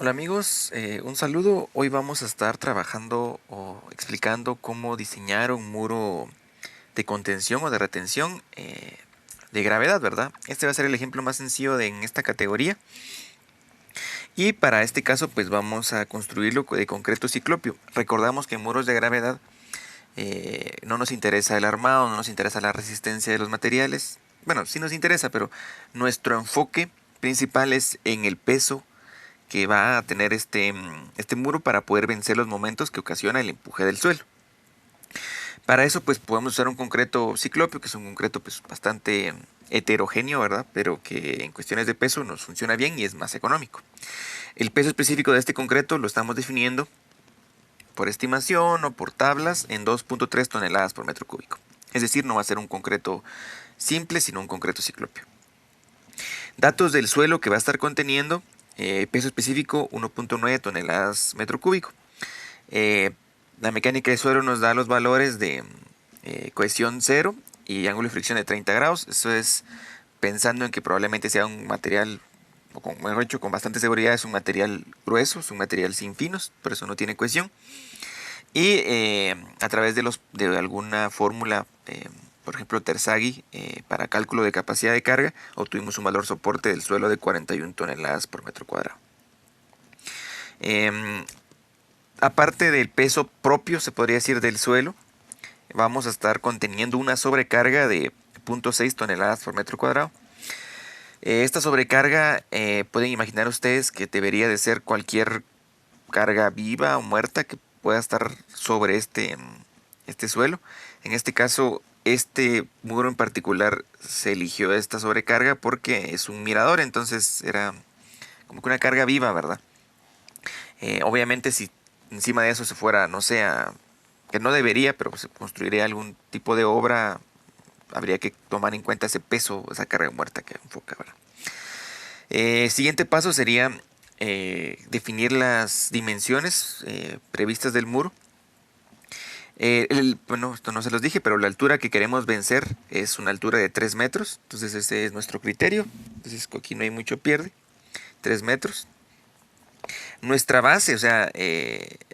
Hola amigos, un saludo. Hoy vamos a estar trabajando o explicando cómo diseñar un muro de contención o de retención de gravedad, ¿verdad? Este va a ser el ejemplo más sencillo en esta categoría. Y para este caso pues vamos a construirlo de concreto ciclopio. Recordamos que en muros de gravedad no nos interesa el armado, no nos interesa la resistencia de los materiales. Bueno, sí nos interesa, pero nuestro enfoque principal es en el peso que va a tener este muro para poder vencer los momentos que ocasiona el empuje del suelo. Para eso pues podemos usar un concreto ciclopio, que es un concreto pues bastante heterogéneo, ¿verdad? Pero que en cuestiones de peso nos funciona bien y es más económico. El peso específico de este concreto lo estamos definiendo por estimación o por tablas en 2.3 toneladas por metro cúbico. Es decir, no va a ser un concreto simple, sino un concreto ciclopio. Datos del suelo que va a estar conteniendo: peso específico 1.9 toneladas metro cúbico. La mecánica de suelo nos da los valores de cohesión 0 y ángulo de fricción de 30 grados. Eso es pensando en que probablemente sea un material, o mejor dicho, con bastante seguridad es un material grueso, es un material sin finos, por eso no tiene cohesión. Y a través de alguna fórmula, por ejemplo Terzaghi, para cálculo de capacidad de carga, obtuvimos un valor soporte del suelo de 41 toneladas por metro cuadrado. Aparte del peso propio, se podría decir, del suelo, vamos a estar conteniendo una sobrecarga de 0.6 toneladas por metro cuadrado. Esta sobrecarga, pueden imaginar ustedes que debería de ser cualquier carga viva o muerta que pueda estar sobre este suelo. En este caso, este muro en particular se eligió esta sobrecarga porque es un mirador, entonces era como que una carga viva, ¿verdad? Obviamente si encima de eso se fuera, no sé, que no debería, pero se construiría algún tipo de obra, habría que tomar en cuenta ese peso, esa carga muerta que enfoca, ¿verdad? Siguiente paso sería definir las dimensiones previstas del muro. Bueno, esto no se los dije, pero la altura que queremos vencer es una altura de 3 metros. Entonces ese es nuestro criterio. Entonces aquí no hay mucho pierde. 3 metros. Nuestra base, o sea,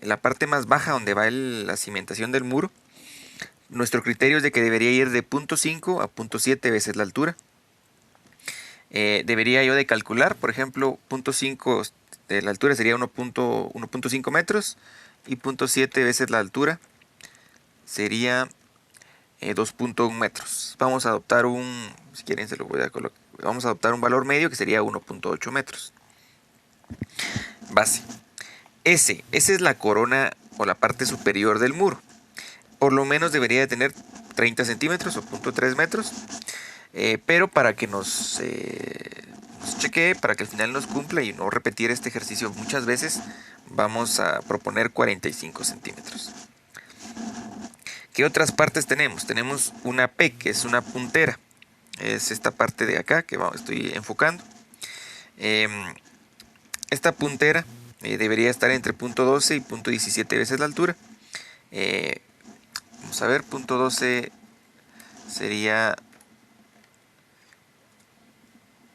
la parte más baja donde va la cimentación del muro, nuestro criterio es de que debería ir de 0.5 a 0.7 veces la altura. Debería yo de calcular, por ejemplo, 0.5 de la altura sería 1.5 metros y 0.7 veces la altura sería 2.1 metros. Vamos a adoptar si quieren se lo voy a colocar, vamos a adoptar un valor medio que sería 1.8 metros. Base. Esa es la corona o la parte superior del muro. Por lo menos debería de tener 30 centímetros o 0.3 metros. Pero para que nos chequee, para que al final nos cumpla y no repetir este ejercicio muchas veces, vamos a proponer 45 centímetros. ¿Qué otras partes tenemos? Tenemos una P, que es una puntera. Es esta parte de acá que estoy enfocando. Esta puntera debería estar entre 0.12 y 0.17 veces la altura. Vamos a ver, 0.12 sería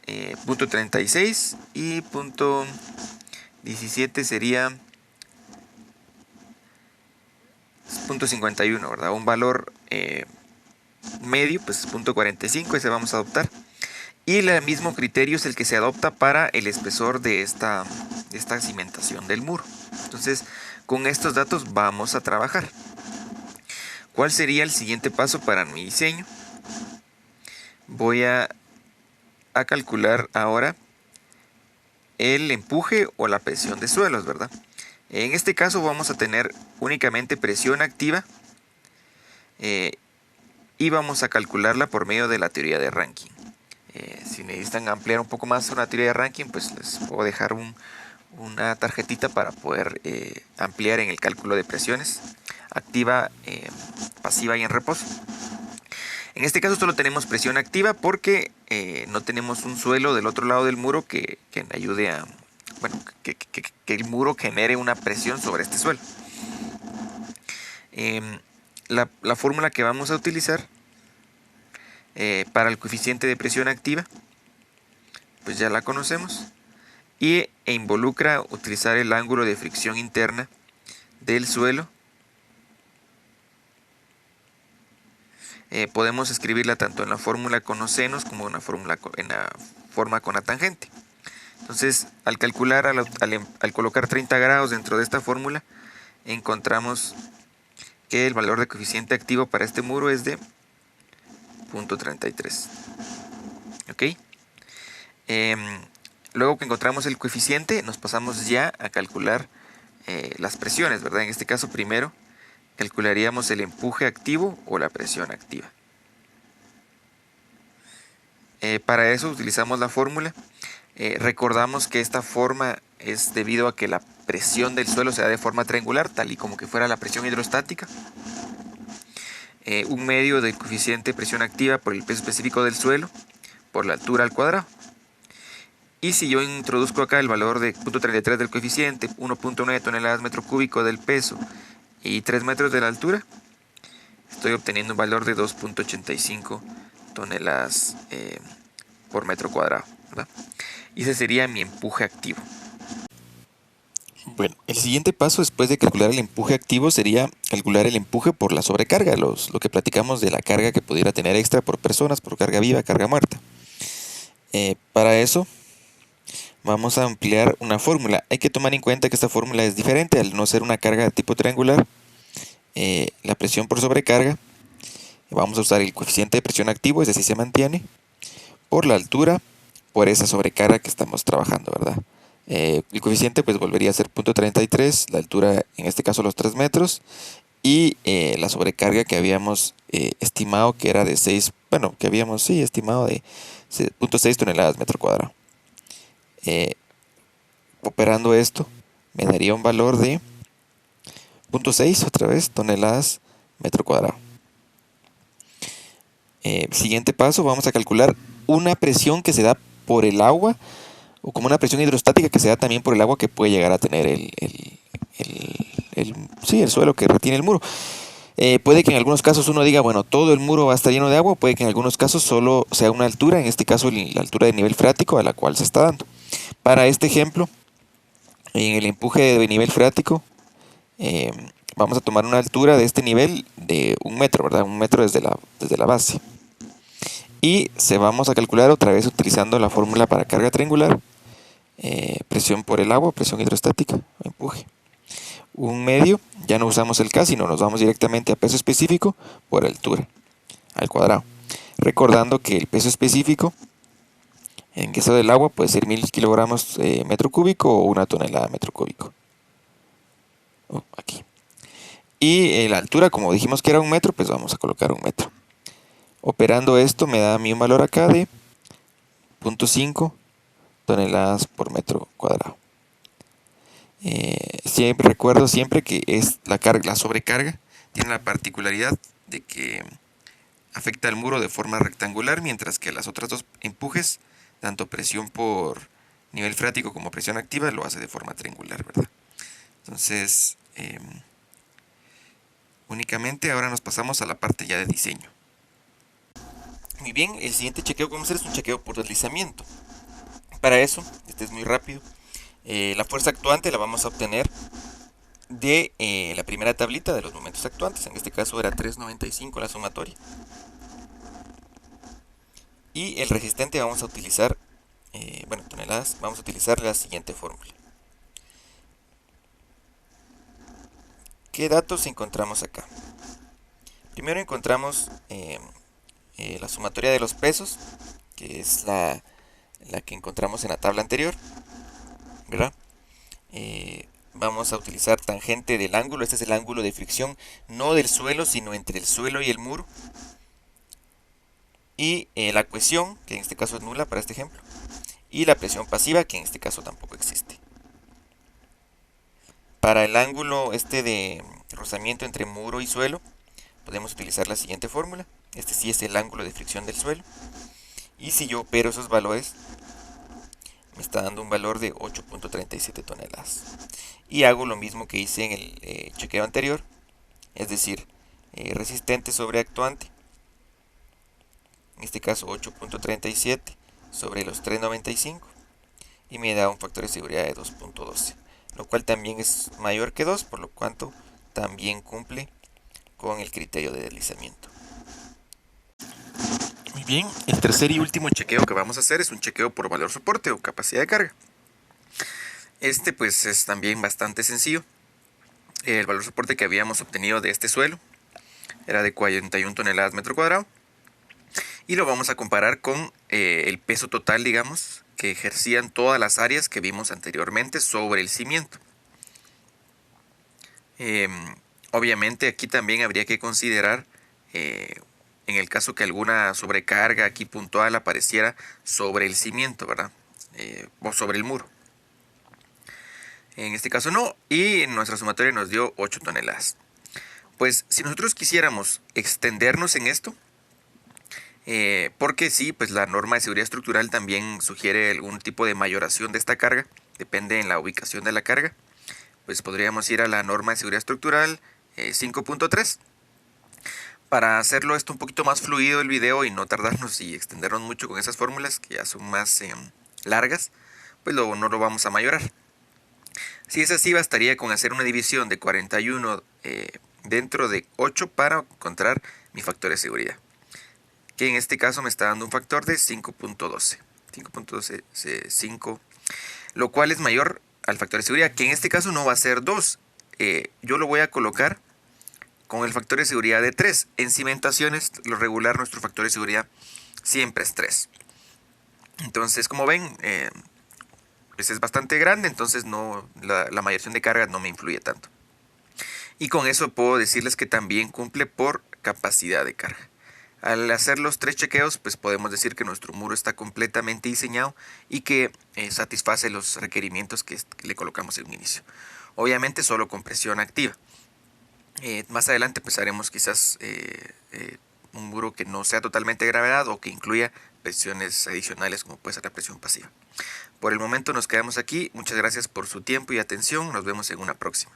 0.36 y 0.17 sería 0.51, ¿verdad? Un valor medio, pues 0.45, ese vamos a adoptar. Y el mismo criterio es el que se adopta para el espesor de esta cimentación del muro. Entonces, con estos datos vamos a trabajar. ¿Cuál sería el siguiente paso para mi diseño? Voy a calcular ahora el empuje o la presión de suelos, ¿verdad? En este caso vamos a tener únicamente presión activa y vamos a calcularla por medio de la teoría de Rankine. Si necesitan ampliar un poco más una teoría de Rankine, pues les puedo dejar una tarjetita para poder ampliar en el cálculo de presiones activa, pasiva y en reposo. En este caso solo tenemos presión activa porque no tenemos un suelo del otro lado del muro que ayude a, bueno, que el muro genere una presión sobre este suelo. La fórmula que vamos a utilizar para el coeficiente de presión activa, pues ya la conocemos. Y e involucra utilizar el ángulo de fricción interna del suelo. Podemos escribirla tanto en la fórmula con los senos como en la forma con la tangente. Entonces, al calcular, al colocar 30 grados dentro de esta fórmula, encontramos que el valor de coeficiente activo para este muro es de 0.33. ¿Ok? Luego que encontramos el coeficiente, nos pasamos ya a calcular las presiones, ¿verdad? En este caso, primero calcularíamos el empuje activo o la presión activa. Para eso utilizamos la fórmula. Recordamos que esta forma es debido a que la presión del suelo se da de forma triangular, tal y como que fuera la presión hidrostática. Un medio del coeficiente de presión activa por el peso específico del suelo por la altura al cuadrado. Y si yo introduzco acá el valor de 0.33 del coeficiente, 1.9 toneladas metro cúbico del peso y 3 metros de la altura, estoy obteniendo un valor de 2.85 toneladas por metro cuadrado, ¿verdad? Y ese sería mi empuje activo. Bueno, el siguiente paso después de calcular el empuje activo sería calcular el empuje por la sobrecarga, lo que platicamos de la carga que pudiera tener extra por personas, por carga viva, carga muerta. Para eso vamos a ampliar una fórmula. Hay que tomar en cuenta que esta fórmula es diferente al no ser una carga de tipo triangular. La presión por sobrecarga, vamos a usar el coeficiente de presión activo, es decir, se mantiene, por la altura, por esa sobrecarga que estamos trabajando, ¿verdad? El coeficiente pues volvería a ser 0.33, la altura en este caso los 3 metros, y la sobrecarga que habíamos estimado que era de 6, bueno, que habíamos estimado de 0.6 toneladas metro cuadrado. Operando esto me daría un valor de 0.6 otra vez toneladas metro cuadrado. Siguiente paso, vamos a calcular una presión que se da por el agua, o como una presión hidrostática que se da también por el agua que puede llegar a tener el suelo que retiene el muro. Puede que en algunos casos uno diga, bueno, todo el muro va a estar lleno de agua, puede que en algunos casos solo sea una altura, en este caso la altura de nivel freático a la cual se está dando. Para este ejemplo, en el empuje de nivel freático, vamos a tomar una altura de este nivel de 1 metro, ¿verdad? 1 metro desde la base. Y vamos a calcular otra vez utilizando la fórmula para carga triangular, presión por el agua, presión hidrostática, empuje. Un medio, ya no usamos el K, sino nos vamos directamente a peso específico por altura, al cuadrado. Recordando que el peso específico en caso del agua puede ser 1000 kilogramos metro cúbico o 1 tonelada metro cúbico. Aquí. Y la altura, como dijimos que era 1 metro, pues vamos a colocar 1 metro. Operando esto me da a mí un valor acá de 0.5 toneladas por metro cuadrado. Recuerdo siempre que es la sobrecarga tiene la particularidad de que afecta al muro de forma rectangular, mientras que las otras dos empujes, tanto presión por nivel freático como presión activa, lo hace de forma triangular, ¿verdad? Entonces, únicamente ahora nos pasamos a la parte ya de diseño. Muy bien, el siguiente chequeo que vamos a hacer es un chequeo por deslizamiento. Para eso, este es muy rápido. La fuerza actuante la vamos a obtener de la primera tablita de los momentos actuantes. En este caso era 3.95 la sumatoria. Y el resistente vamos a utilizar, toneladas, vamos a utilizar la siguiente fórmula. ¿Qué datos encontramos acá? Primero encontramos la sumatoria de los pesos, que es la que encontramos en la tabla anterior, ¿verdad? Vamos a utilizar tangente del ángulo. Este es el ángulo de fricción, no del suelo, sino entre el suelo y el muro. Y la cohesión, que en este caso es nula para este ejemplo. Y la presión pasiva, que en este caso tampoco existe. Para el ángulo de rozamiento entre muro y suelo, podemos utilizar la siguiente fórmula. Este sí es el ángulo de fricción del suelo. Y si yo opero esos valores, me está dando un valor de 8.37 toneladas. Y hago lo mismo que hice en el chequeo anterior, es decir, resistente sobre actuante, en este caso 8.37 sobre los 3.95, y me da un factor de seguridad de 2.12, lo cual también es mayor que 2, por lo cuanto también cumple con el criterio de deslizamiento. Muy bien, el tercer y último chequeo que vamos a hacer es un chequeo por valor soporte o capacidad de carga. Este pues es también bastante sencillo. El valor soporte que habíamos obtenido de este suelo era de 41 toneladas metro cuadrado. Y lo vamos a comparar con el peso total, digamos, que ejercían todas las áreas que vimos anteriormente sobre el cimiento. Obviamente aquí también habría que considerar, en el caso que alguna sobrecarga aquí puntual apareciera sobre el cimiento, ¿verdad? O sobre el muro. En este caso no, y nuestra sumatoria nos dio 8 toneladas. Pues si nosotros quisiéramos extendernos en esto, porque sí, pues la norma de seguridad estructural también sugiere algún tipo de mayoración de esta carga, depende en la ubicación de la carga. Pues podríamos ir a la norma de seguridad estructural 5.3. Para hacerlo esto un poquito más fluido el video y no tardarnos y extendernos mucho con esas fórmulas que ya son más largas, pues no lo vamos a mayorar. Si es así, bastaría con hacer una división de 41 dentro de 8 para encontrar mi factor de seguridad, que en este caso me está dando un factor de 5.12. 5.12, lo cual es mayor al factor de seguridad, que en este caso no va a ser 2. Yo lo voy a colocar con el factor de seguridad de 3. En cimentaciones, lo regular, nuestro factor de seguridad siempre es 3. Entonces, como ven, pues es bastante grande, entonces la mayoración de carga no me influye tanto. Y con eso puedo decirles que también cumple por capacidad de carga. Al hacer los 3 chequeos, pues podemos decir que nuestro muro está completamente diseñado y que satisface los requerimientos que le colocamos en un inicio. Obviamente solo con presión activa. Más adelante pues haremos quizás un muro que no sea totalmente de gravedad o que incluya presiones adicionales como puede ser la presión pasiva. Por el momento nos quedamos aquí. Muchas gracias por su tiempo y atención. Nos vemos en una próxima.